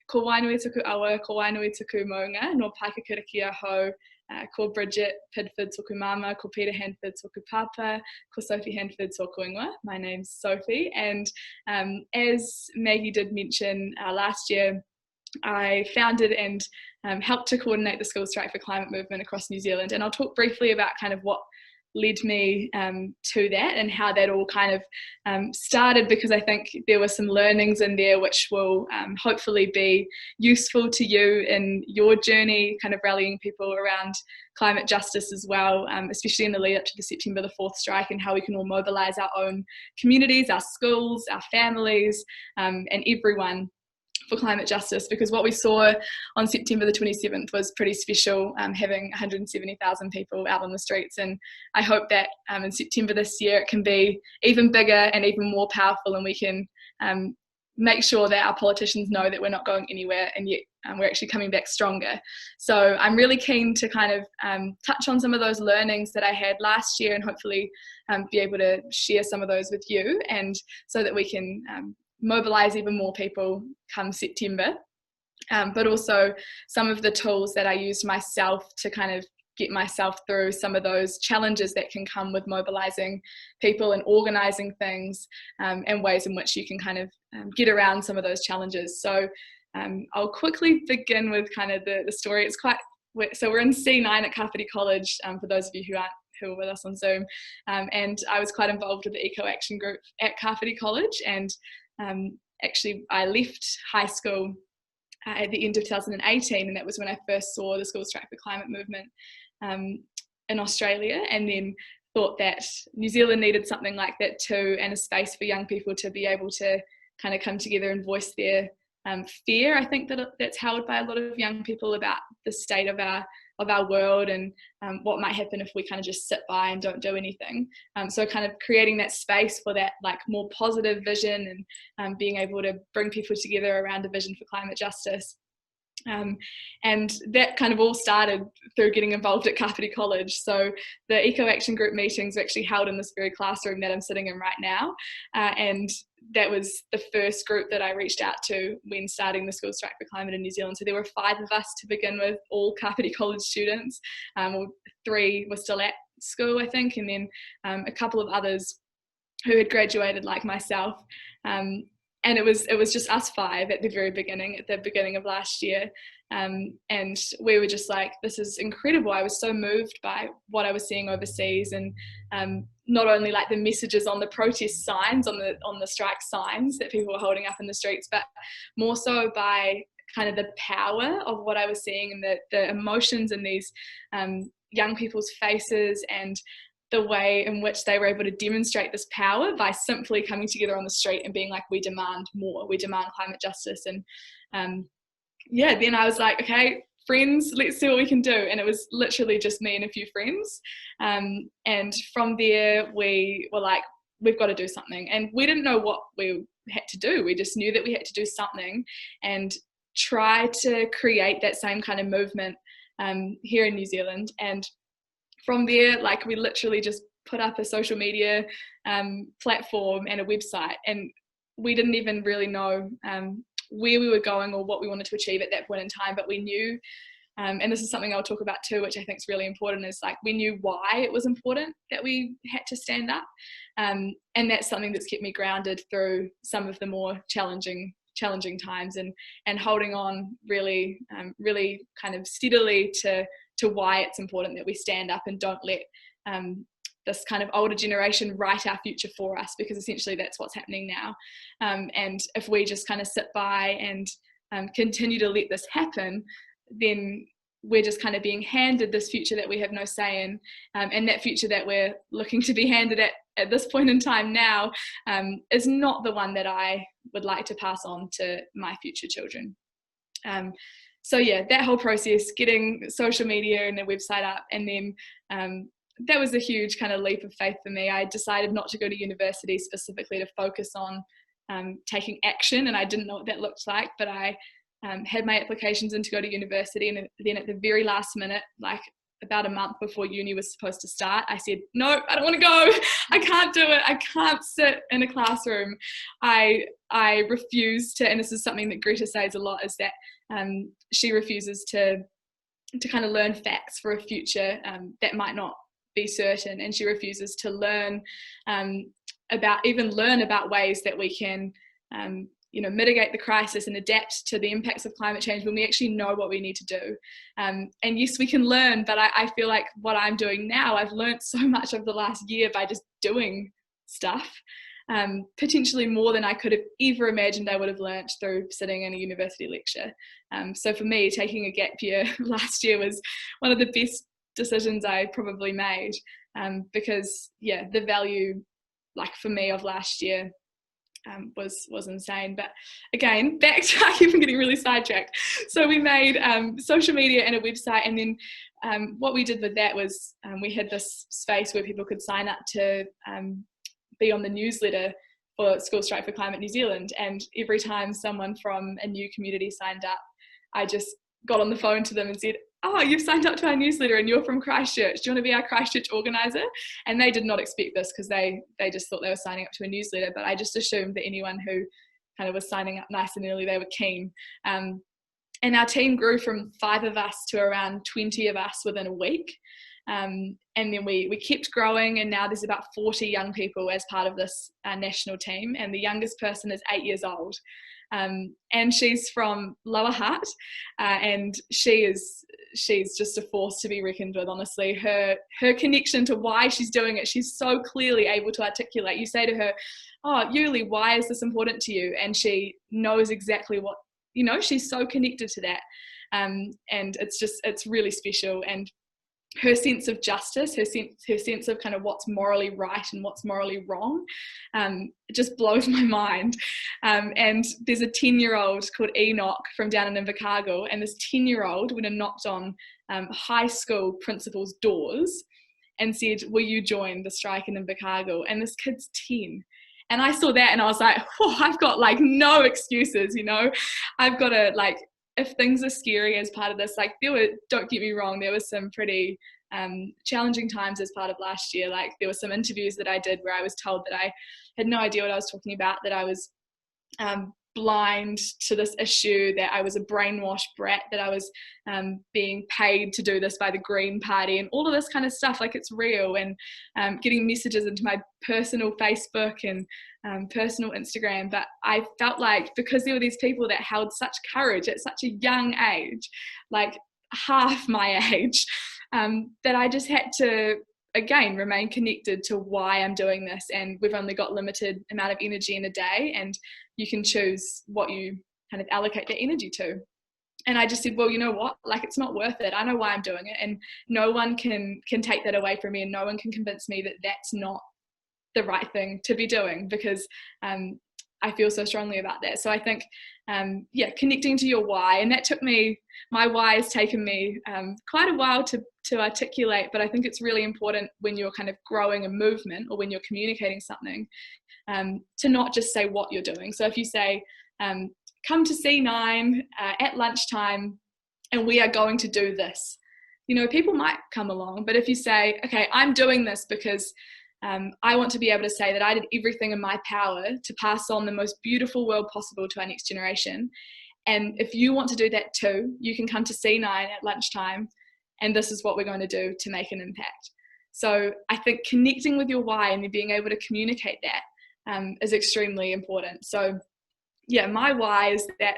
ko wainui tuku awa, ko wainui tuku maunga, no Paekakariki aho, ko Bridget Pidford tuku mama, ko Peter Handford tuku papa, ko Sophie Handford tuku ingoa. My name's Sophie, and as Maggie did mention last year, I founded and helped to coordinate the School Strike for Climate movement across New Zealand, and I'll talk briefly about kind of what led me to that and how that all kind of started, because I think there were some learnings in there which will hopefully be useful to you in your journey, kind of rallying people around climate justice as well, especially in the lead up to the September the 4th strike, and how we can all mobilise our own communities, our schools, our families, and everyone for climate justice, because what we saw on September the 27th was pretty special, having 170,000 people out on the streets, and I hope that in September this year it can be even bigger and even more powerful, and we can make sure that our politicians know that we're not going anywhere, and yet we're actually coming back stronger. So I'm really keen to kind of touch on some of those learnings that I had last year, and hopefully be able to share some of those with you, and so that we can mobilise even more people come September, but also some of the tools that I used myself to kind of get myself through some of those challenges that can come with mobilising people and organising things, and ways in which you can kind of get around some of those challenges. So I'll quickly begin with kind of the story. It's quite, so we're in C9 at Kapiti College, for those of you who are with us on Zoom, and I was quite involved with the Eco Action group at Kapiti College, and actually I left high school at the end of 2018, and that was when I first saw the School Strike for Climate movement in Australia, and then thought that New Zealand needed something like that too, and a space for young people to be able to kind of come together and voice their fear. I think that that's held by a lot of young people about the state of our world, and what might happen if we kind of just sit by and don't do anything. So kind of creating that space for that like more positive vision, and being able to bring people together around a vision for climate justice. And that kind of all started through getting involved at Kapiti College. So the Eco Action Group meetings were actually held in this very classroom that I'm sitting in right now, and that was the first group that I reached out to when starting the School Strike for Climate in New Zealand. So there were 5 of us to begin with, all Kapiti College students. 3 were still at school, I think, and then a couple of others who had graduated like myself. And it was just us 5 at the very beginning, at the beginning of last year. And we were just like, this is incredible. I was so moved by what I was seeing overseas, and not only like the messages on the protest signs, on the strike signs that people were holding up in the streets, but more so by kind of the power of what I was seeing, and the emotions in these young people's faces, and the way in which they were able to demonstrate this power by simply coming together on the street and being like, we demand more, we demand climate justice. And then I was like, okay, friends, let's see what we can do. And it was literally just me and a few friends. And from there, we were like, we've got to do something. And we didn't know what we had to do. We just knew that we had to do something and try to create that same kind of movement here in New Zealand. And from there, like, we literally just put up a social media platform and a website, and we didn't even really know where we were going or what we wanted to achieve at that point in time, but we knew, and this is something I'll talk about too, which I think is really important, is like, we knew why it was important that we had to stand up, and that's something that's kept me grounded through some of the more challenging times, and holding on really kind of steadily to why it's important that we stand up and don't let this kind of older generation write our future for us, because essentially that's what's happening now. And if we just kind of sit by and continue to let this happen, then we're just kind of being handed this future that we have no say in, and that future that we're looking to be handed at this point in time now is not the one that I would like to pass on to my future children. So yeah, that whole process, getting social media and a website up, and then that was a huge kind of leap of faith for me. I decided not to go to university specifically to focus on taking action, and I didn't know what that looked like, but I had my applications in to go to university, and then at the very last minute, like about a month before uni was supposed to start, I said, no, I don't want to go. I can't do it. I can't sit in a classroom. I refuse to, and this is something that Greta says a lot, is that she refuses to kind of learn facts for a future that might not be certain, and she refuses to learn about ways that we can mitigate the crisis and adapt to the impacts of climate change when we actually know what we need to do. And yes, we can learn, but I feel like what I'm doing now, I've learned so much over the last year by just doing stuff, potentially more than I could have ever imagined I would have learnt through sitting in a university lecture. So for me, taking a gap year last year was one of the best decisions I probably made, because the value, like for me, of last year was insane. But again, back to, I keep getting really sidetracked. So we made social media and a website, and then what we did with that was we had this space where people could sign up to be on the newsletter for School Strike for Climate New Zealand. And every time someone from a new community signed up, I just got on the phone to them and said, oh, you've signed up to our newsletter and you're from Christchurch. Do you want to be our Christchurch organiser? And they did not expect this, because they just thought they were signing up to a newsletter. But I just assumed that anyone who kind of was signing up nice and early, they were keen. And our team grew from 5 of us to around 20 of us within a week. And then we kept growing, and now there's about 40 young people as part of this national team. And the youngest person is 8 years old. And she's from Lower Hutt, and she's just a force to be reckoned with, honestly. Her connection to why she's doing it, she's so clearly able to articulate. You say to her, oh, Yuli, why is this important to you? And she knows exactly what, she's so connected to that. And it's really special. And her sense of justice, her sense of kind of what's morally right and what's morally wrong, it just blows my mind. And there's a 10-year-old called Enoch from down in Invercargill, and this 10-year-old went and knocked on high school principals' doors and said, will you join the strike in Invercargill? And this kid's 10. And I saw that and I was like, oh, I've got like no excuses, I've got to, like, if things are scary as part of this, like don't get me wrong, there was some pretty challenging times as part of last year. Like there were some interviews that I did where I was told that I had no idea what I was talking about, that I was blind to this issue, that I was a brainwashed brat, that I was being paid to do this by the Green Party, and all of this kind of stuff. Like, it's real. And getting messages into my personal Facebook and personal Instagram. But I felt like, because there were these people that held such courage at such a young age, like half my age, that I just had to, again, remain connected to why I'm doing this. And we've only got limited amount of energy in a day, and you can choose what you kind of allocate that energy to. And I just said, well, you know what, like, it's not worth it. I know why I'm doing it, and no one can take that away from me, and no one can convince me that that's not the right thing to be doing, because I feel so strongly about that. So I think, connecting to your why, and that took me, my why has taken me quite a while to articulate, but I think it's really important when you're kind of growing a movement, or when you're communicating something, to not just say what you're doing. So if you say, come to C9 at lunchtime and we are going to do this, people might come along. But if you say, okay, I'm doing this because I want to be able to say that I did everything in my power to pass on the most beautiful world possible to our next generation, and if you want to do that too, you can come to C9 at lunchtime, and this is what we're going to do to make an impact. So I think connecting with your why and then being able to communicate that is extremely important. So yeah, my why is that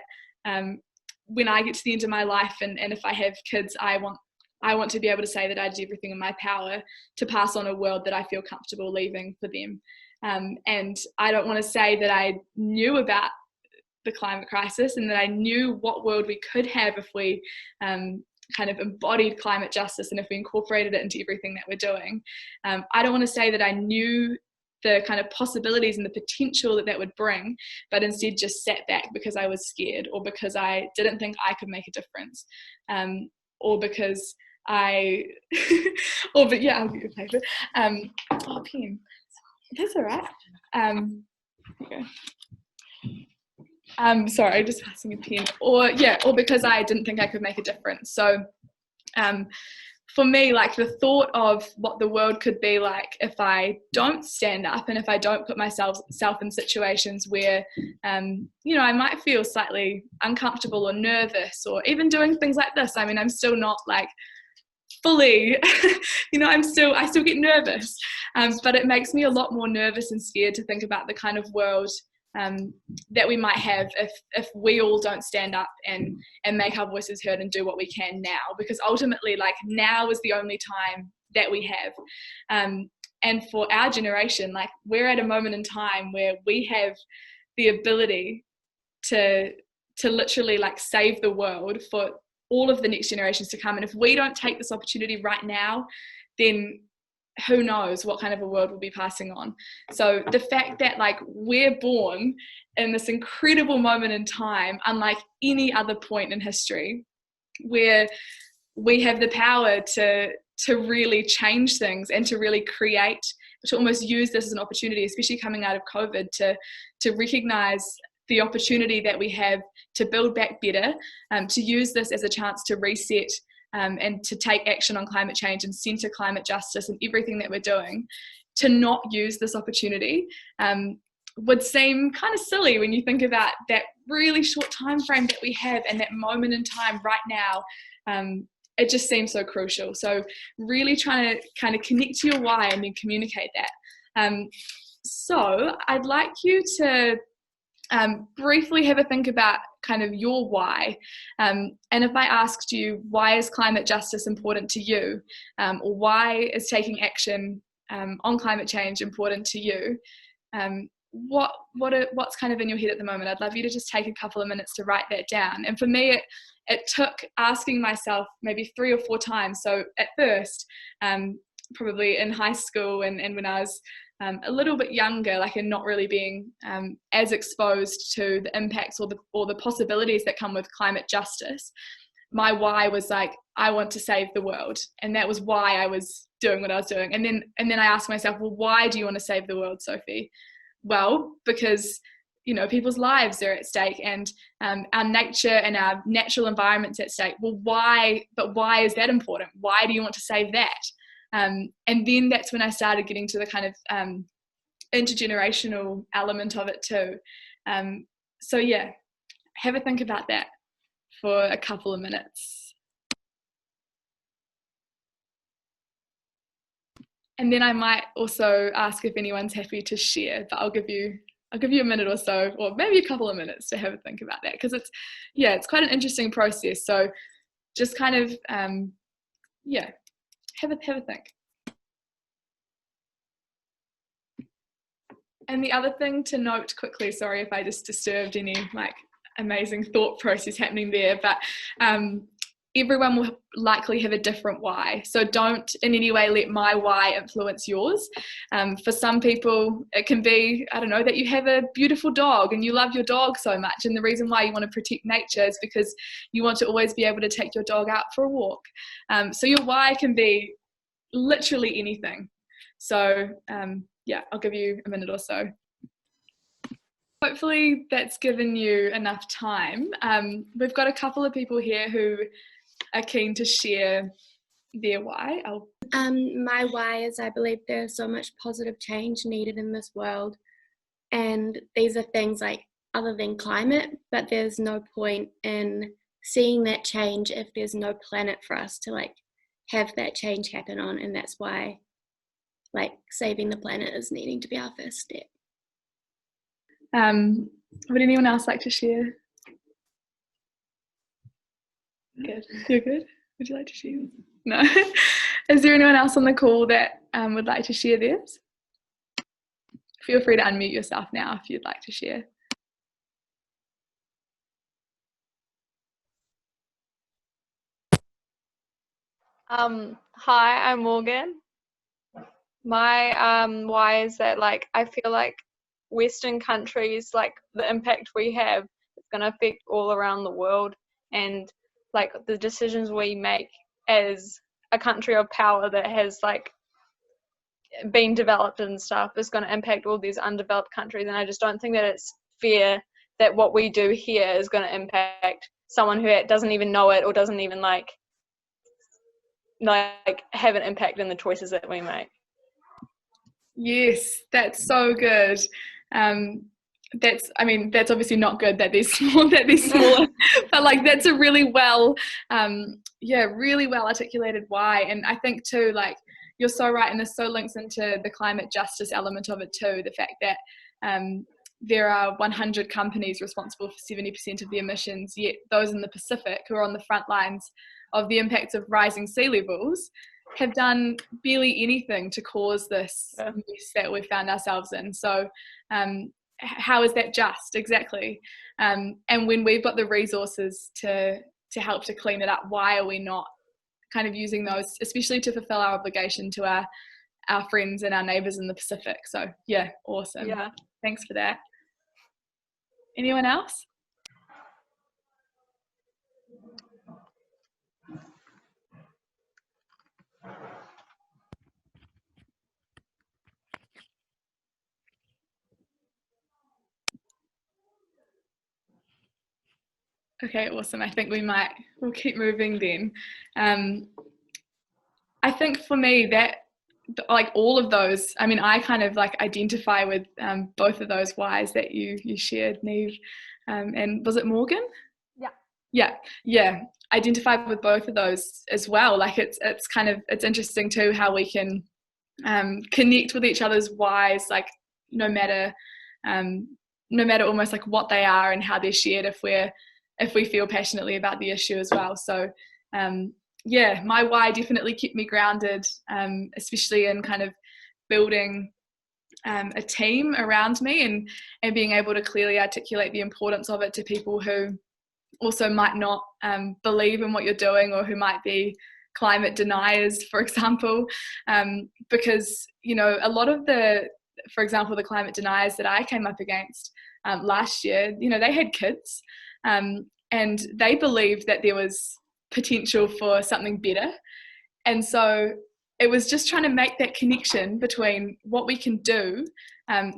when I get to the end of my life, and if I have kids, I want to be able to say that I did everything in my power to pass on a world that I feel comfortable leaving for them. And I don't want to say that I knew about the climate crisis and that I knew what world we could have if we kind of embodied climate justice and if we incorporated it into everything that we're doing. I don't want to say that I knew the kind of possibilities and the potential that would bring, but instead just sat back because I was scared, or because I didn't think I could make a difference, or because I'll get your paper. Oh, pen. That's all right. Okay. Sorry, just passing a pen. Or because I didn't think I could make a difference. So for me, like the thought of what the world could be like if I don't stand up and if I don't put myself in situations where, you know, I might feel slightly uncomfortable or nervous, or even doing things like this. I mean, I'm still not like fully, you know, I still get nervous, but it makes me a lot more nervous and scared to think about the kind of world that we might have if we all don't stand up and make our voices heard and do what we can now, because ultimately, like, now is the only time that we have, and for our generation, like, we're at a moment in time where we have the ability to literally like save the world for all of the next generations to come. And if we don't take this opportunity right now, then who knows what kind of a world we'll be passing on. So the fact that like we're born in this incredible moment in time, unlike any other point in history, where we have the power to really change things and to really create, to almost use this as an opportunity, especially coming out of COVID, to recognize the opportunity that we have to build back better, to use this as a chance to reset, and to take action on climate change and centre climate justice and everything that we're doing. To not use this opportunity would seem kind of silly when you think about that really short time frame that we have and that moment in time right now. It just seems so crucial. So really trying to kind of connect to your why and then communicate that. So I'd like you to briefly have a think about kind of your why. And if I asked you, why is climate justice important to you? Or why is taking action on climate change important to you? What's kind of in your head at the moment? I'd love you to just take a couple of minutes to write that down. And for me, it took asking myself maybe 3 or 4 times. So at first, probably in high school and when I was a little bit younger, like, and not really being as exposed to the impacts or the possibilities that come with climate justice, my why was like, I want to save the world, and that was why I was doing what I was doing. And then I asked myself, well, why do you want to save the world, Sophie? Well, because, you know, people's lives are at stake, and our nature and our natural environment's at stake. Well, why? But why is that important? Why do you want to save that? And then that's when I started getting to the kind of intergenerational element of it too. So yeah, have a think about that for a couple of minutes. And then I might also ask if anyone's happy to share, but I'll give you a minute or so, or maybe a couple of minutes to have a think about that, because it's quite an interesting process. So just kind of, have a think. And the other thing to note quickly, sorry if I just disturbed any like amazing thought process happening there, but everyone will likely have a different why. So don't in any way let my why influence yours. For some people, it can be, I don't know, that you have a beautiful dog and you love your dog so much, and the reason why you want to protect nature is because you want to always be able to take your dog out for a walk. So your why can be literally anything. So I'll give you a minute or so. Hopefully that's given you enough time. We've got a couple of people here who are keen to share their why. My why is I believe there's so much positive change needed in this world, and these are things like other than climate, but there's no point in seeing that change if there's no planet for us to like have that change happen on, and that's why like saving the planet is needing to be our first step. Would anyone else like to share? Good. You're good? Would you like to share? No? Is there anyone else on the call that would like to share theirs? Feel free to unmute yourself now if you'd like to share. Hi, I'm Morgan. My why is that like I feel like Western countries, like the impact we have is going to affect all around the world, and like the decisions we make as a country of power that has like been developed and stuff is going to impact all these undeveloped countries, and I just don't think that it's fair that what we do here is going to impact someone who doesn't even know it or doesn't even like like have an impact in the choices that we make. Yes, that's so good. That's obviously not good that they're smaller, but like that's a really well articulated why. And I think too, like you're so right, and this so links into the climate justice element of it too, the fact that there are 100 companies responsible for 70% of the emissions, yet those in the Pacific, who are on the front lines of the impacts of rising sea levels, have done barely anything to cause this mess that we've found ourselves in. So how is that just? Exactly. And when we've got the resources to help to clean it up, why are we not kind of using those, especially to fulfill our obligation to our friends and our neighbours in the Pacific? So yeah, awesome. Yeah. Thanks for that. Anyone else? Okay, awesome. I think we'll keep moving then. I think for me that like all of those, I mean, I kind of like identify with both of those whys that you shared, Neve. And was it Morgan? Yeah. Identify with both of those as well. Like it's interesting too how we can connect with each other's whys, like no matter almost like what they are and how they're shared, if we feel passionately about the issue as well. So my why definitely kept me grounded, especially in kind of building a team around me and being able to clearly articulate the importance of it to people who also might not believe in what you're doing, or who might be climate deniers, for example, because, you know, a lot of for example, the climate deniers that I came up against last year, you know, they had kids and they believed that there was potential for something better. And so it was just trying to make that connection between what we can do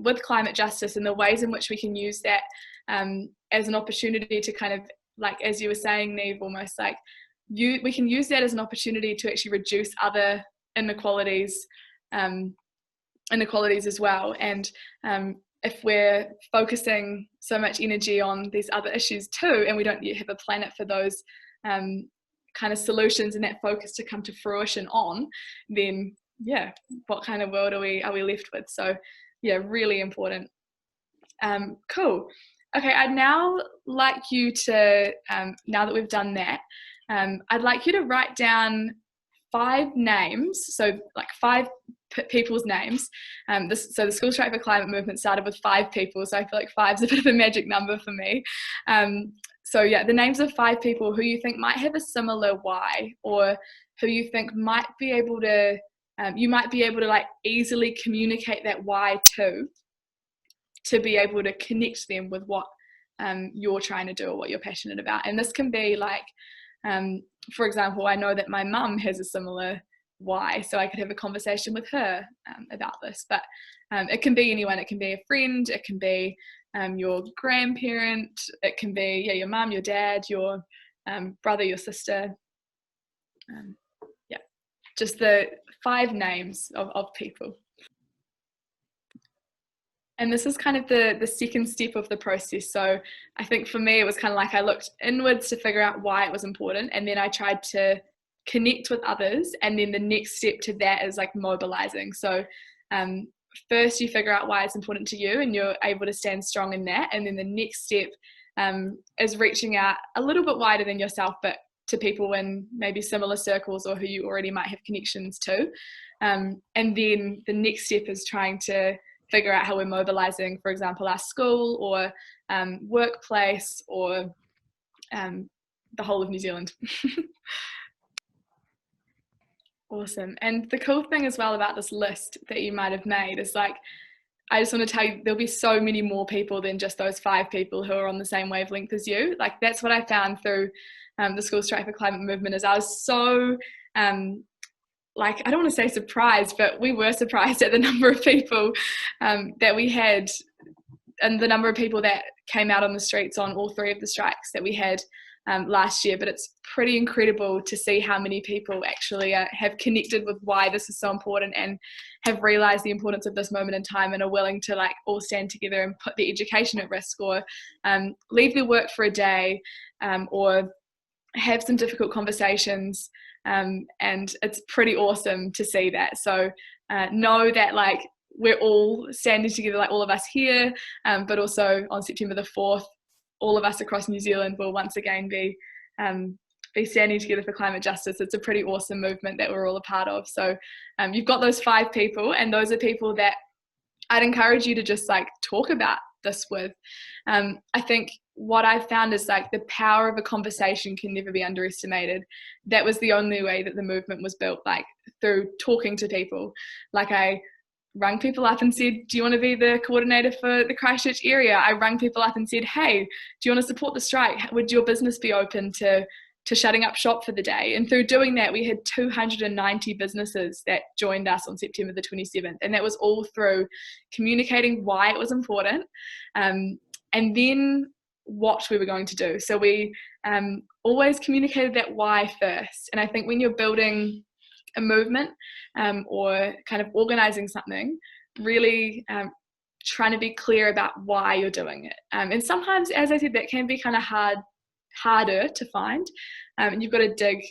with climate justice and the ways in which we can use that as an opportunity to kind of, like, as you were saying, Neve, almost like we can use that as an opportunity to actually reduce other inequalities as well. And if we're focusing so much energy on these other issues too, and we don't yet have a planet for those kind of solutions and that focus to come to fruition on, then what kind of world are we left with? So really important. Cool. Okay, I'd now like you to, now that we've done that, I'd like you to write down 5 names, so like 5 people's names. So the School Strike for Climate movement started with 5 people, so I feel like 5's a bit of a magic number for me. So the names of 5 people who you think might have a similar why, or who you think might be able to, you might be able to like easily communicate that why to be able to connect them with what you're trying to do or what you're passionate about. And this can be like, for example, I know that my mum has a similar why, so I could have a conversation with her about this. But it can be anyone. It can be a friend, it can be your grandparent, it can be your mum, your dad, your brother, your sister. Just the 5 names of people. And this is kind of the second step of the process. So I think for me, it was kind of like I looked inwards to figure out why it was important, and then I tried to connect with others, and then the next step to that is like mobilising. So first you figure out why it's important to you and you're able to stand strong in that, and then the next step is reaching out a little bit wider than yourself, but to people in maybe similar circles or who you already might have connections to. And then the next step is trying to figure out how we're mobilising, for example, our school or workplace or the whole of New Zealand. Awesome. And the cool thing as well about this list that you might have made is like, I just want to tell you, there'll be so many more people than just those 5 people who are on the same wavelength as you. Like that's what I found through the School Strike for Climate movement, is I was so like, I don't want to say surprised, but we were surprised at the number of people that we had, and the number of people that came out on the streets on all 3 of the strikes that we had last year. But it's pretty incredible to see how many people actually have connected with why this is so important and have realised the importance of this moment in time and are willing to like all stand together and put their education at risk, or leave their work for a day, or have some difficult conversations, and it's pretty awesome to see that. So know that like we're all standing together, like all of us here, but also on September the 4th, all of us across New Zealand will once again be standing together for climate justice. It's a pretty awesome movement that we're all a part of. So you've got those 5 people, and those are people that I'd encourage you to just like talk about this with. I think what I've found is like the power of a conversation can never be underestimated. That was the only way that the movement was built, like through talking to people. Like I rang people up and said, do you want to be the coordinator for the Christchurch area? I rang people up and said, hey, do you want to support the strike? Would your business be open to shutting up shop for the day? And through doing that, we had 290 businesses that joined us on September the 27th. And that was all through communicating why it was important, and then what we were going to do. So we always communicated that why first. And I think when you're building a movement, or kind of organising something, really trying to be clear about why you're doing it. And sometimes, as I said, that can be kind of harder to find, and you've got to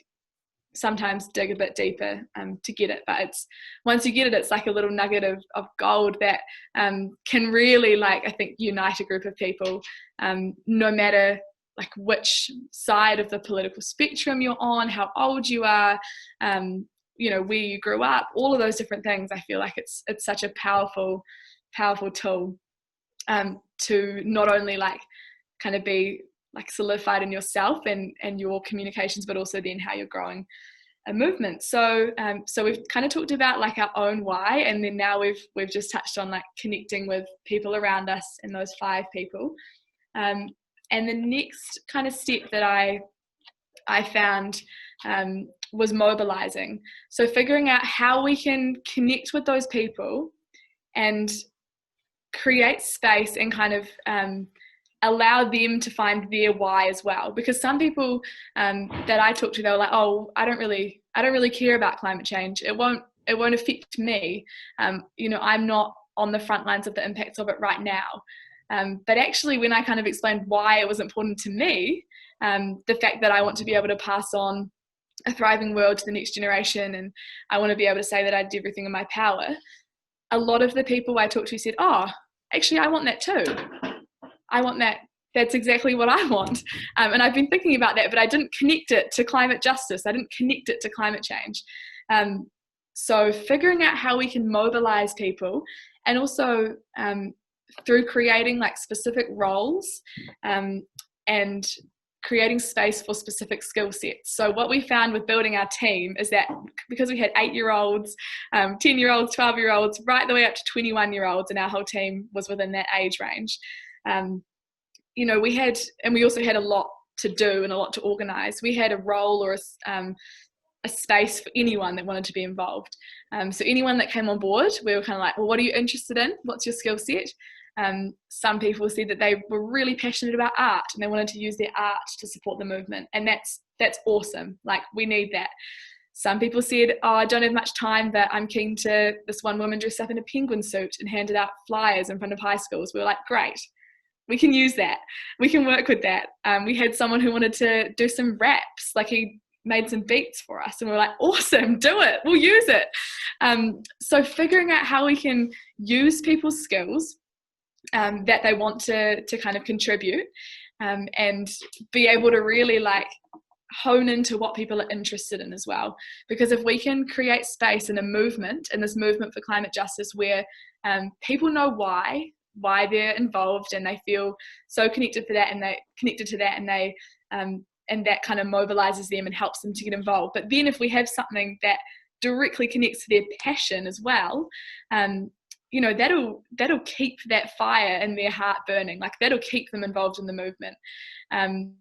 sometimes dig a bit deeper to get it. But it's once you get it, it's like a little nugget of gold that can really, like, I think, unite a group of people, no matter like which side of the political spectrum you're on, how old you are, where you grew up, all of those different things. I feel like it's such a powerful tool to not only like kind of be like solidified in yourself and your communications, but also then how you're growing a movement. So we've kind of talked about like our own why, and then now we've just touched on like connecting with people around us and those 5 people. And the next kind of step that I found was mobilising. So figuring out how we can connect with those people and create space and kind of allow them to find their why as well. Because some people that I talked to, they were like, oh, I don't really care about climate change. It won't affect me. I'm not on the front lines of the impacts of it right now. But actually, when I kind of explained why it was important to me, the fact that I want to be able to pass on a thriving world to the next generation, and I want to be able to say that I did everything in my power, a lot of the people I talked to said, oh, actually, I want that too. I want that. That's exactly what I want. And I've been thinking about that, but I didn't connect it to climate justice. I didn't connect it to climate change. So figuring out how we can mobilize people, and also through creating like specific roles and creating space for specific skill sets. So what we found with building our team is that because we had 8-year-olds, 10-year-olds, 12-year-olds, right the way up to 21-year-olds, and our whole team was within that age range, we also had a lot to do and a lot to organise. We had a role or a space for anyone that wanted to be involved. So anyone that came on board, we were kind of like, well, what are you interested in? What's your skill set? Some people said that they were really passionate about art and they wanted to use their art to support the movement, and that's awesome. Like, we need that. Some people said, oh, I don't have much time, but I'm keen to. This one woman dressed up in a penguin suit and handed out flyers in front of high schools. We were like, great, we can use that. We can work with that. We had someone who wanted to do some raps, like he made some beats for us, and we were like, awesome, do it, we'll use it. So figuring out how we can use people's skills that they want to kind of contribute, and be able to really like hone into what people are interested in as well. Because if we can create space in a movement, in this movement for climate justice, where people know why they're involved and they feel so connected to that, and they and that kind of mobilizes them and helps them to get involved. But then if we have something that directly connects to their passion as well, that'll keep that fire in their heart burning. Like, that'll keep them involved in the movement. And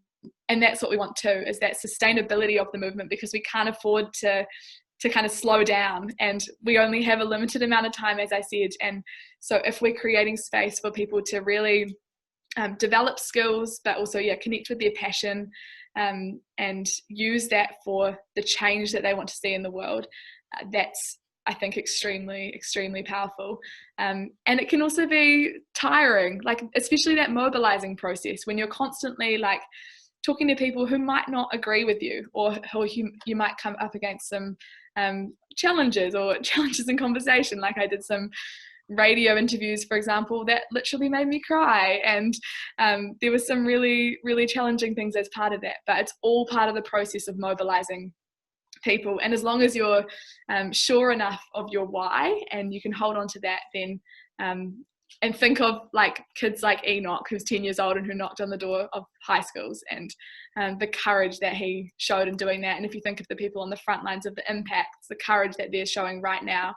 that's what we want too, is that sustainability of the movement, because we can't afford to kind of slow down, and we only have a limited amount of time, as I said. And so if we're creating space for people to really develop skills, but also connect with their passion, and use that for the change that they want to see in the world. That's, I think, extremely, extremely powerful. And it can also be tiring, like especially that mobilising process when you're constantly like talking to people who might not agree with you, or who you might come up against some challenges in conversation. Like I did some radio interviews, for example, that literally made me cry, and there was some really, really challenging things as part of that, but it's all part of the process of mobilising people. And as long as you're sure enough of your why and you can hold on to that, then and think of like kids like Enoch, who's 10 years old and who knocked on the door of high schools, and the courage that he showed in doing that. And if you think of the people on the front lines of the impacts, the courage that they're showing right now,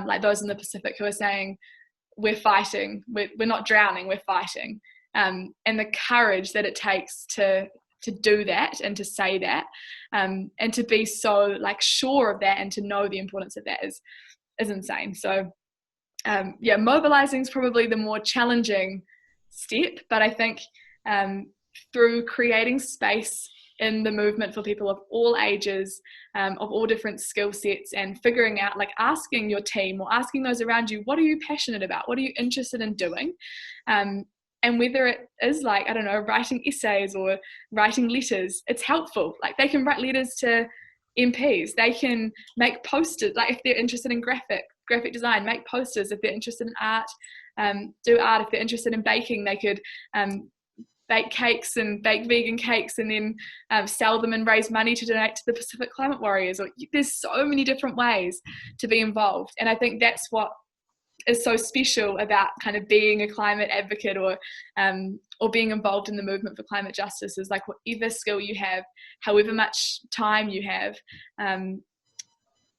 like those in the Pacific who are saying, we're fighting, we're not drowning, we're fighting. And the courage that it takes to do that and to say that, and to be so like sure of that and to know the importance of that is insane. So mobilising is probably the more challenging step, but I think through creating space in the movement for people of all ages, of all different skill sets, and figuring out, like asking your team or asking those around you, what are you passionate about? What are you interested in doing? And whether it is like, I don't know, writing essays or writing letters, it's helpful. Like they can write letters to MPs, they can make posters, like if they're interested in graphic design, make posters. If they're interested in art, do art. If they're interested in baking, they could bake cakes and bake vegan cakes and then sell them and raise money to donate to the Pacific Climate Warriors. Or there's so many different ways to be involved. And I think that's what is so special about kind of being a climate advocate or being involved in the movement for climate justice, is like whatever skill you have, however much time you have,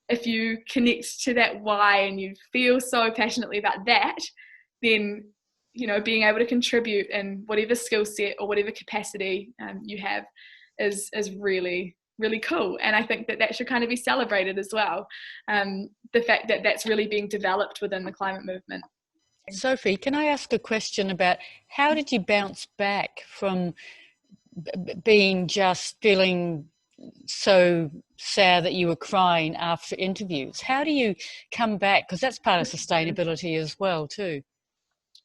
if you connect to that why and you feel so passionately about that, then, you know, being able to contribute in whatever skill set or whatever capacity you have is really, really cool. And I think that should kind of be celebrated as well. The fact that that's really being developed within the climate movement. Sophie, can I ask a question about how did you bounce back from being just feeling so sad that you were crying after interviews? How do you come back? Because that's part of sustainability as well too.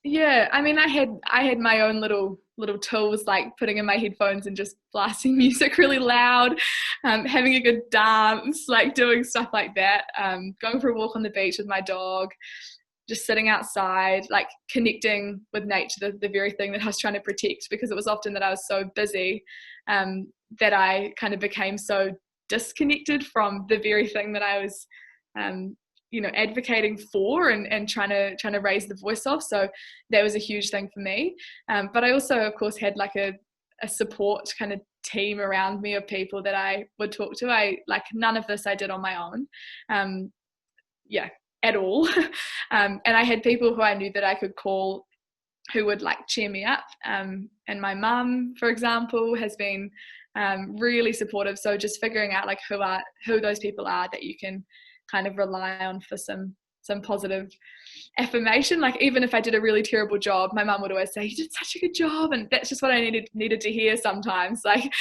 Yeah, I mean, I had my own little tools, like putting in my headphones and just blasting music really loud, having a good dance, like doing stuff like that, going for a walk on the beach with my dog, just sitting outside, like connecting with nature, the very thing that I was trying to protect, because it was often that I was so busy that I kind of became so disconnected from the very thing that I was advocating for and trying to raise the voice of. So that was a huge thing for me. But I also, of course, had like a support kind of team around me of people that I would talk to. None of this I did on my own. At all. And I had people who I knew that I could call who would like cheer me up. And my mum, for example, has been really supportive. So just figuring out like who those people are that you can kind of rely on for some positive affirmation. Like even if I did a really terrible job, my mum would always say, you did such a good job. And that's just what I needed to hear sometimes. Like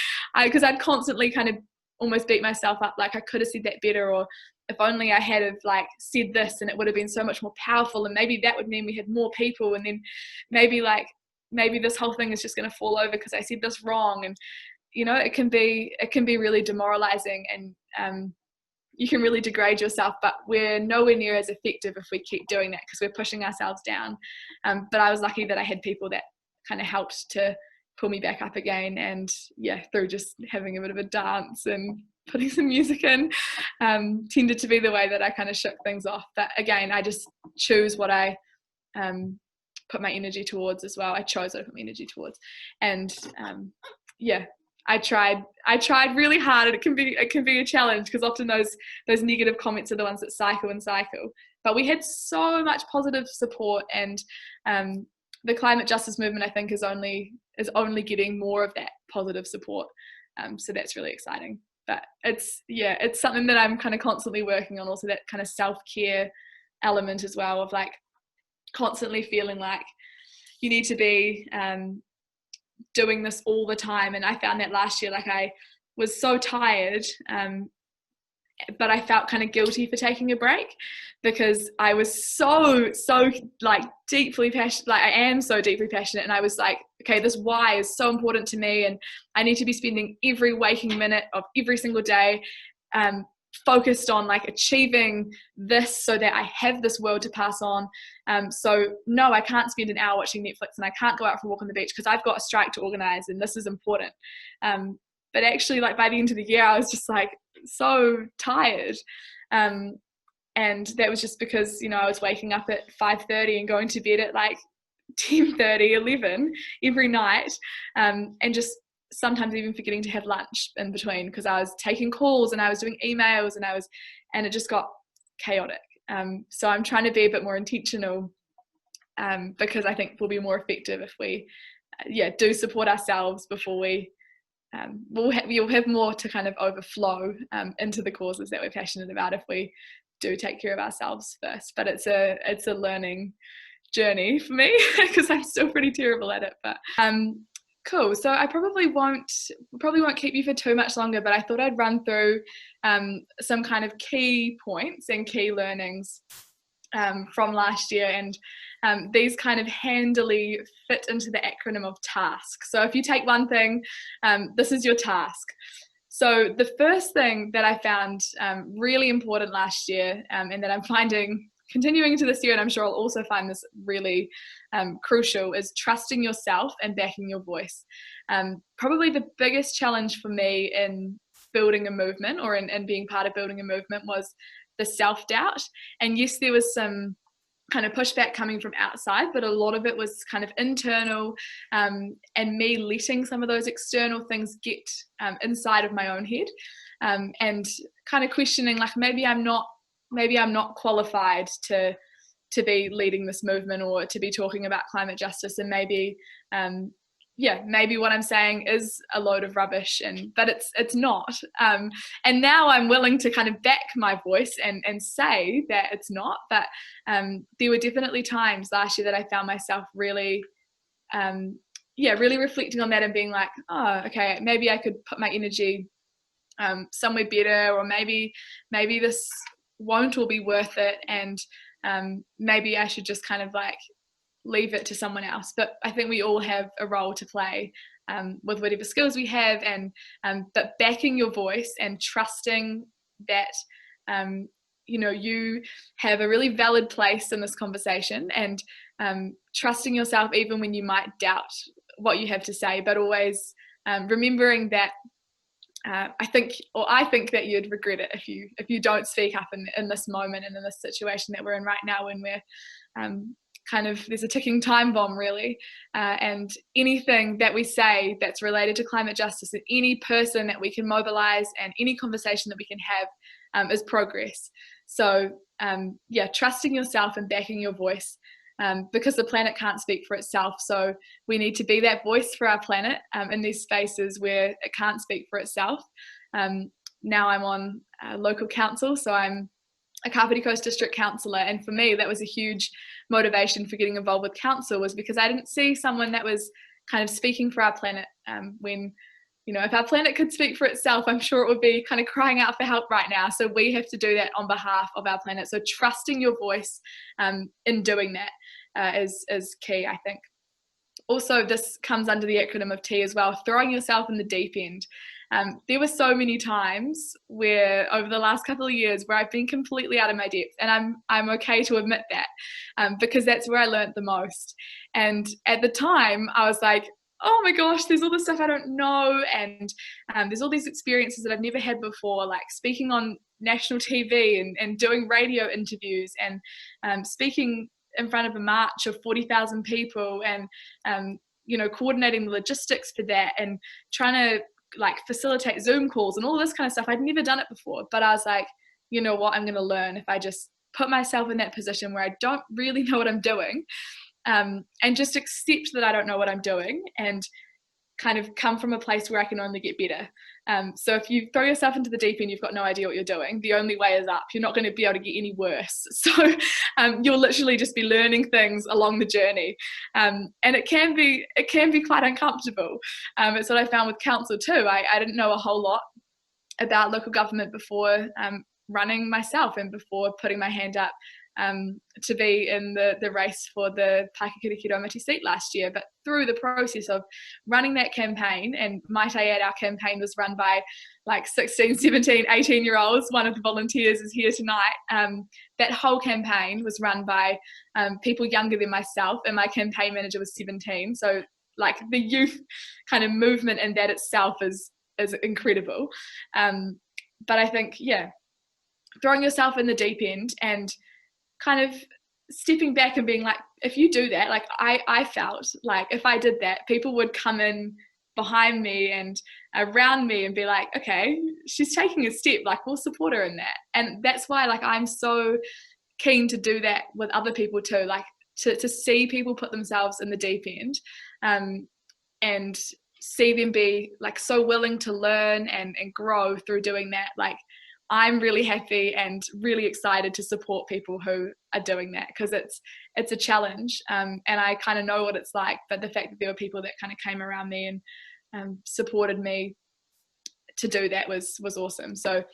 because I'd constantly kind of almost beat myself up, like I could have said that better, or if only I had have like said this and it would have been so much more powerful, and maybe that would mean we had more people, and then maybe this whole thing is just going to fall over because I said this wrong. And it can be really demoralizing, and you can really degrade yourself, but we're nowhere near as effective if we keep doing that because we're pushing ourselves down. But I was lucky that I had people that kind of helped to pull me back up again, and through just having a bit of a dance and putting some music in tended to be the way that I kind of shook things off. But again, I just choose what I put my energy towards as well. I chose what I put my energy towards, and I tried really hard, and it can be a challenge because often those negative comments are the ones that cycle. But we had so much positive support, and the climate justice movement, I think, is only getting more of that positive support. So that's really exciting. But it's something that I'm kind of constantly working on. Also, that kind of self-care element as well, of like constantly feeling like you need to be doing this all the time. And I found that last year, like I was so tired, but I felt kind of guilty for taking a break, because I was so like deeply passionate, like I am so deeply passionate, and I was like, okay, this why is so important to me, and I need to be spending every waking minute of every single day focused on like achieving this so that I have this world to pass on. So no, I can't spend an hour watching Netflix, and I can't go out for a walk on the beach because I've got a strike to organize, and this is important. But actually, like by the end of the year, I was just like so tired. And that was just because, you know, I was waking up at 5:30 and going to bed at like 10:30, 11 every night, and just sometimes even forgetting to have lunch in between because I was taking calls and I was doing emails, and it just got chaotic. So I'm trying to be a bit more intentional, because I think we'll be more effective if we do support ourselves before we we'll have more to kind of overflow into the causes that we're passionate about if we do take care of ourselves first. But it's a learning journey for me because I'm still pretty terrible at it. But cool. So I probably won't keep you for too much longer, but I thought I'd run through some kind of key points and key learnings from last year, and these kind of handily fit into the acronym of TASK. So if you take one thing, this is your task. So the first thing that I found really important last year, and that I'm finding continuing into this year, and I'm sure I'll also find this really crucial, is trusting yourself and backing your voice. Probably the biggest challenge for me in building a movement, or in being part of building a movement, was the self-doubt. And yes, there was some kind of pushback coming from outside, but a lot of it was kind of internal, and me letting some of those external things get inside of my own head, and kind of questioning, like, maybe I'm not qualified to be leading this movement or to be talking about climate justice, and maybe what I'm saying is a load of rubbish, but it's not. And now I'm willing to kind of back my voice and say that it's not. But there were definitely times last year that I found myself really reflecting on that and being like, oh, okay, maybe I could put my energy somewhere better, or maybe this won't all be worth it, and maybe I should just kind of like leave it to someone else. But I think we all have a role to play with whatever skills we have, and but backing your voice and trusting that you have a really valid place in this conversation, and trusting yourself even when you might doubt what you have to say, but always remembering that I think that you'd regret it if you don't speak up in this moment and in this situation that we're in right now, when we're kind of, there's a ticking time bomb really, and anything that we say that's related to climate justice, and any person that we can mobilize and any conversation that we can have is progress. So trusting yourself and backing your voice, because the planet can't speak for itself, so we need to be that voice for our planet in these spaces where it can't speak for itself. Now I'm on local council, so I'm a Kapiti Coast District Councillor, and for me that was a huge motivation for getting involved with council, was because I didn't see someone that was kind of speaking for our planet, when, you know, if our planet could speak for itself, I'm sure it would be kind of crying out for help right now. So we have to do that on behalf of our planet. So trusting your voice in doing that is key, I think. Also, this comes under the acronym of T as well, throwing yourself in the deep end. There were so many times where over the last couple of years where I've been completely out of my depth, and I'm okay to admit that, because that's where I learned the most. And at the time I was like, oh my gosh, there's all this stuff I don't know, and there's all these experiences that I've never had before, like speaking on national TV and doing radio interviews, and speaking in front of a march of 40,000 people, and coordinating the logistics for that, and trying to like facilitate Zoom calls and all this kind of stuff. I'd never done it before, but I was like, you know what, I'm going to learn if I just put myself in that position where I don't really know what I'm doing, and just accept that I don't know what I'm doing, and kind of come from a place where I can only get better. So if you throw yourself into the deep end, you've got no idea what you're doing. The only way is up. You're not going to be able to get any worse. So you'll literally just be learning things along the journey. And it can be quite uncomfortable. It's what I found with council too. I didn't know a whole lot about local government before running myself and before putting my hand up to be in the race for the Paekakariki Raumati seat last year. But through the process of running that campaign, and might I add, our campaign was run by like 16, 17, 18-year-olds. One of the volunteers is here tonight. That whole campaign was run by people younger than myself, and my campaign manager was 17. So like the youth kind of movement in that itself is incredible. But I think, yeah, throwing yourself in the deep end and kind of stepping back and being like, if you do that, like I felt like if I did that, people would come in behind me and around me and be like, okay, she's taking a step, like we'll support her in that. And that's why like I'm so keen to do that with other people too, like to see people put themselves in the deep end and see them be like so willing to learn and grow through doing that. Like I'm really happy and really excited to support people who are doing that, because it's a challenge, and I kind of know what it's like. But the fact that there were people that kind of came around me and supported me to do that was awesome. So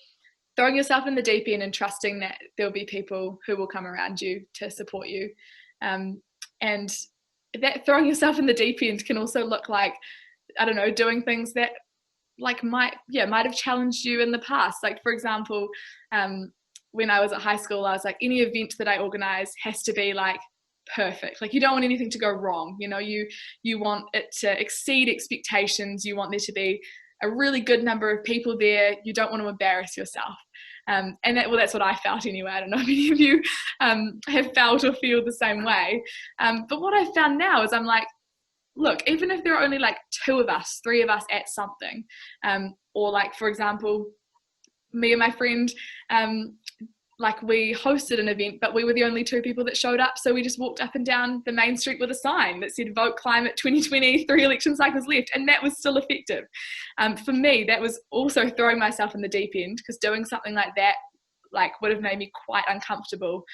throwing yourself in the deep end and trusting that there'll be people who will come around you to support you, and that throwing yourself in the deep end can also look like, I don't know, doing things that like might have challenged you in the past. Like for example, when I was at high school, I was like, any event that I organize has to be like perfect. Like you don't want anything to go wrong. You know, you want it to exceed expectations. You want there to be a really good number of people there. You don't want to embarrass yourself. And that's what I felt anyway. I don't know if any of you have felt or feel the same way. But what I found now is I'm like, look, even if there are only like 2 of us, 3 of us at something, or like, for example, me and my friend, like we hosted an event, but we were the only 2 people that showed up. So we just walked up and down the main street with a sign that said, vote climate 2020, 3 election cycles left. And that was still effective. For me, that was also throwing myself in the deep end, because doing something like that like would have made me quite uncomfortable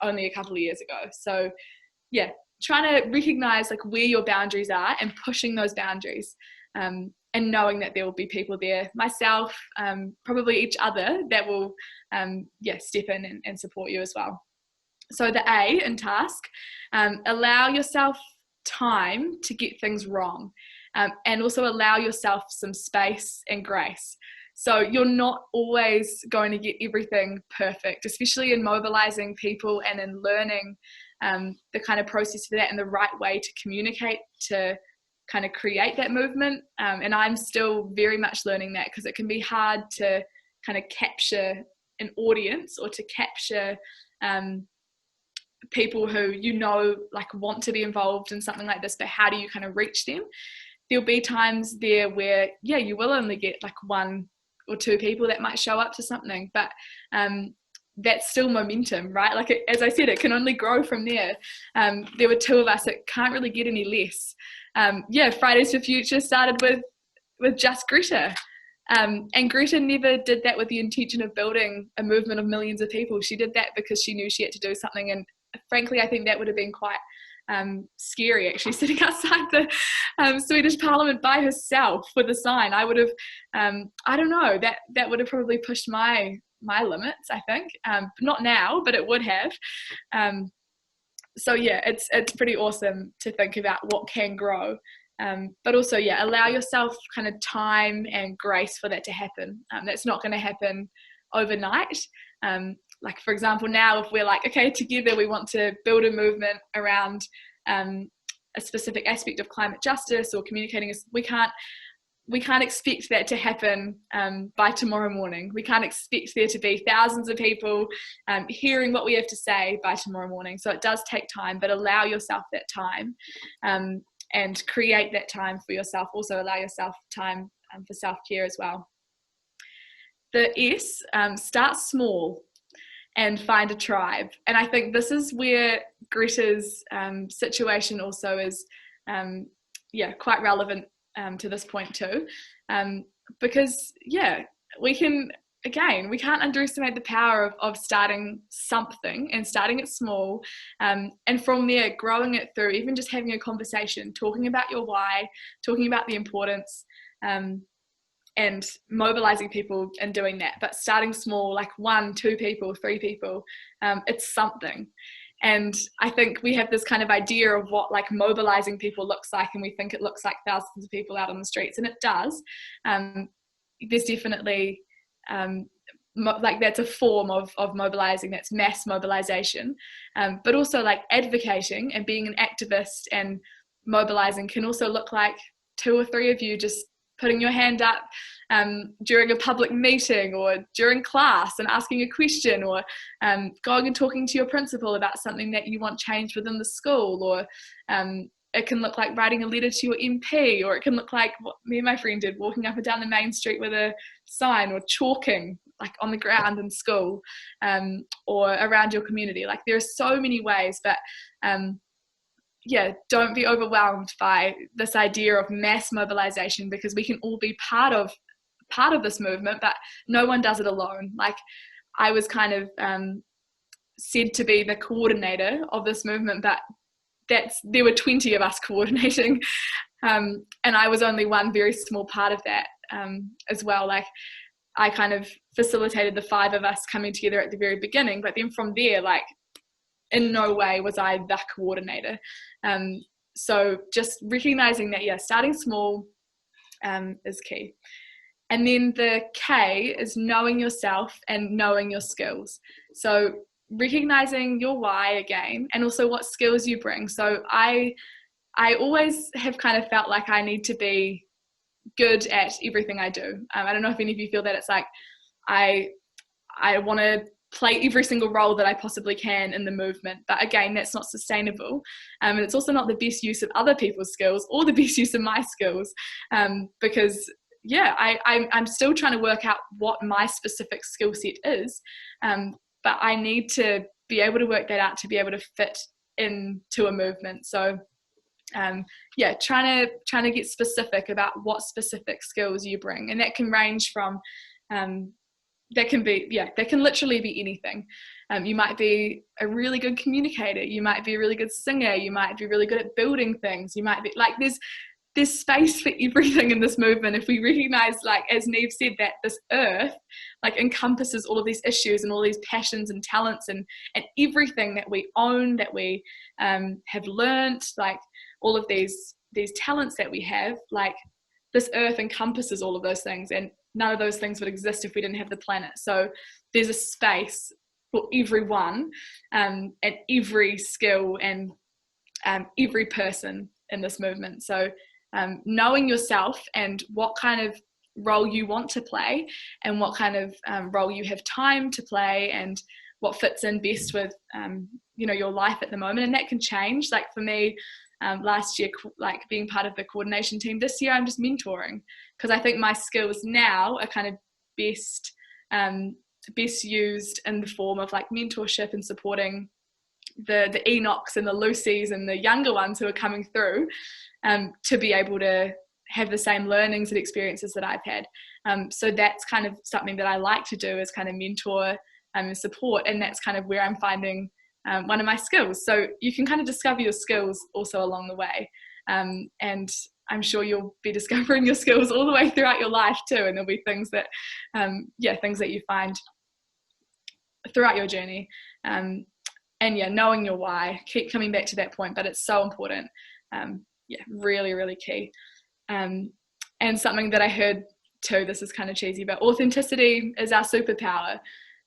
only a couple of years ago. So yeah, trying to recognize like where your boundaries are and pushing those boundaries, and knowing that there will be people there, myself, probably each other, that will step in and support you as well. So the A in task, allow yourself time to get things wrong, and also allow yourself some space and grace. So you're not always going to get everything perfect, especially in mobilizing people and in learning the kind of process for that and the right way to communicate to kind of create that movement. And I'm still very much learning that, because it can be hard to kind of capture an audience or to capture people who like want to be involved in something like this, but how do you kind of reach them? There'll be times there where you will only get like 1 or 2 people that might show up to something, but that's still momentum, right? Like as I said, it can only grow from there. There were 2 of us, it can't really get any less. Fridays for Future started with just Greta, and Greta never did that with the intention of building a movement of millions of people. She did that because she knew she had to do something, and frankly I think that would have been quite scary, actually, sitting outside the Swedish Parliament by herself with a sign. I would have I don't know, that would have probably pushed my limits, I think. Not now, but it would have. So yeah, it's pretty awesome to think about what can grow, but also allow yourself kind of time and grace for that to happen. That's not going to happen overnight. Like for example, now if we're like, okay, together we want to build a movement around a specific aspect of climate justice or communicating, we can't expect that to happen by tomorrow morning. We can't expect there to be thousands of people hearing what we have to say by tomorrow morning. So it does take time, but allow yourself that time, and create that time for yourself. Also allow yourself time for self-care as well. The S, start small and find a tribe. And I think this is where Greta's situation also is quite relevant to this point too. because we can't underestimate the power of starting something and starting it small, and from there growing it through even just having a conversation, talking about your why, talking about the importance, and mobilizing people and doing that. But starting small, like 1, 2 people, 3 people, it's something. And I think we have this kind of idea of what like mobilizing people looks like, and we think it looks like thousands of people out on the streets, and it does. There's definitely like that's a form of mobilizing, that's mass mobilization, but also like advocating and being an activist and mobilizing can also look like 2 or 3 of you just putting your hand up during a public meeting or during class and asking a question, or going and talking to your principal about something that you want changed within the school, or it can look like writing a letter to your MP, or it can look like what me and my friend did, walking up and down the main street with a sign, or chalking like on the ground in school, or around your community. Like there are so many ways, but don't be overwhelmed by this idea of mass mobilization, because we can all be part of this movement, but no one does it alone. Like I was kind of said to be the coordinator of this movement, but there were 20 of us coordinating, and I was only one very small part of that as well. Like I kind of facilitated the 5 of us coming together at the very beginning, but then from there, like in no way was I the coordinator. So just recognizing that, starting small is key. And then the K is knowing yourself and knowing your skills. So recognizing your why again, and also what skills you bring. So I always have kind of felt like I need to be good at everything I do. I don't know if any of you feel that. It's like I want to play every single role that I possibly can in the movement, but again, that's not sustainable, and it's also not the best use of other people's skills or the best use of my skills, because I'm still trying to work out what my specific skill set is, but I need to be able to work that out to be able to fit into a movement. So trying to get specific about what specific skills you bring, and that can range from that can literally be anything. You might be a really good communicator, you might be a really good singer, you might be really good at building things, you might be like, there's space for everything in this movement. If we recognize, like as Neve said, that this earth like encompasses all of these issues and all these passions and talents and everything that we own, that we have learnt, like all of these talents that we have, like this earth encompasses all of those things, and none of those things would exist if we didn't have the planet. So there's a space for everyone, and every skill, and every person in this movement. So knowing yourself and what kind of role you want to play, and what kind of role you have time to play, and what fits in best with your life at the moment. And that can change. Like for me, last year, like being part of the coordination team, this year I'm just mentoring, because I think my skills now are kind of best used in the form of like mentorship and supporting the Enochs and the Lucys and the younger ones who are coming through, to be able to have the same learnings and experiences that I've had. So that's kind of something that I like to do, is kind of mentor and support, and that's kind of where I'm finding one of my skills. So you can kind of discover your skills also along the way, and I'm sure you'll be discovering your skills all the way throughout your life too, and there'll be things that things that you find throughout your journey, and knowing your why. Keep coming back to that point, but it's so important. Really, really key. And something that I heard too, this is kind of cheesy, but authenticity is our superpower.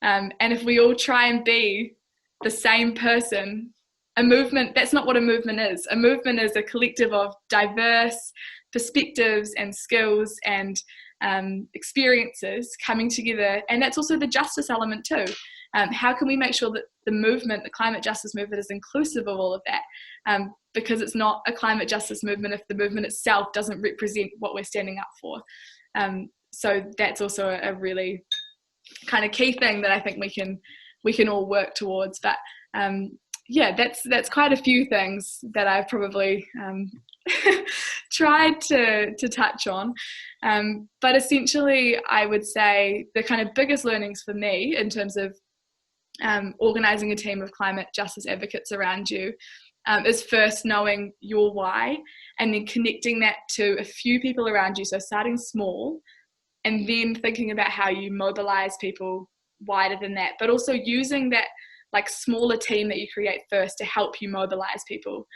And if we all try and be the same person, a movement, that's not what a movement is. A movement is a collective of diverse perspectives and skills and experiences coming together. And that's also the justice element too. How can we make sure that the movement, the climate justice movement, is inclusive of all of that? Because it's not a climate justice movement if the movement itself doesn't represent what we're standing up for. So that's also a really kind of key thing that I think we can all work towards. But that's quite a few things that I've probably tried to touch on. But essentially, I would say the kind of biggest learnings for me in terms of organising a team of climate justice advocates around you is first knowing your why, and then connecting that to a few people around you. So starting small, and then thinking about how you mobilise people wider than that, but also using that like smaller team that you create first to help you mobilise people.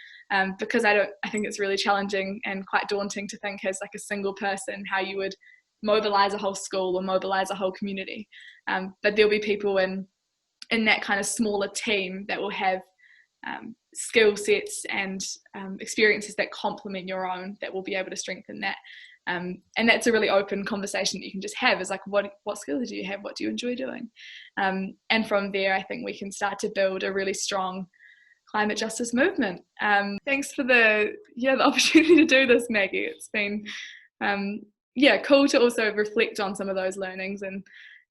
Because I think it's really challenging and quite daunting to think as like a single person how you would mobilise a whole school or mobilise a whole community. But there'll be people in that kind of smaller team that will have skill sets and experiences that complement your own, that will be able to strengthen that. And that's a really open conversation that you can just have, is like, what skills do you have? What do you enjoy doing? And from there, I think we can start to build a really strong climate justice movement. Thanks for the opportunity to do this, Maggie. It's been cool to also reflect on some of those learnings, and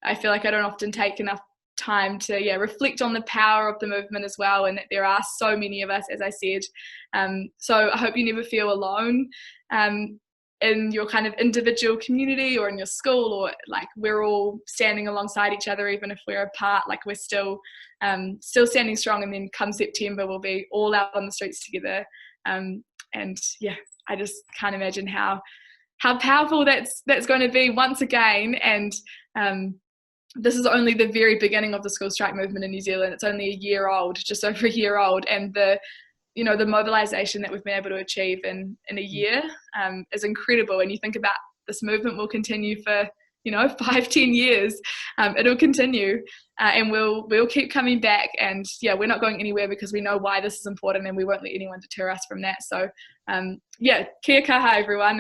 I feel like I don't often take enough time to reflect on the power of the movement as well, and that there are so many of us, as I said. So I hope you never feel alone in your kind of individual community or in your school, or like we're all standing alongside each other, even if we're apart. Like we're still standing strong, and then come September we'll be all out on the streets together. And I just can't imagine how powerful that's going to be once again. And this is only the very beginning of the school strike movement in New Zealand. It's only a year old, just over a year old, and the mobilisation that we've been able to achieve in a year is incredible. And you think about this movement will continue for 5-10 years. It'll continue, and we'll keep coming back. And we're not going anywhere, because we know why this is important, and we won't let anyone deter us from that. So kia kaha, everyone.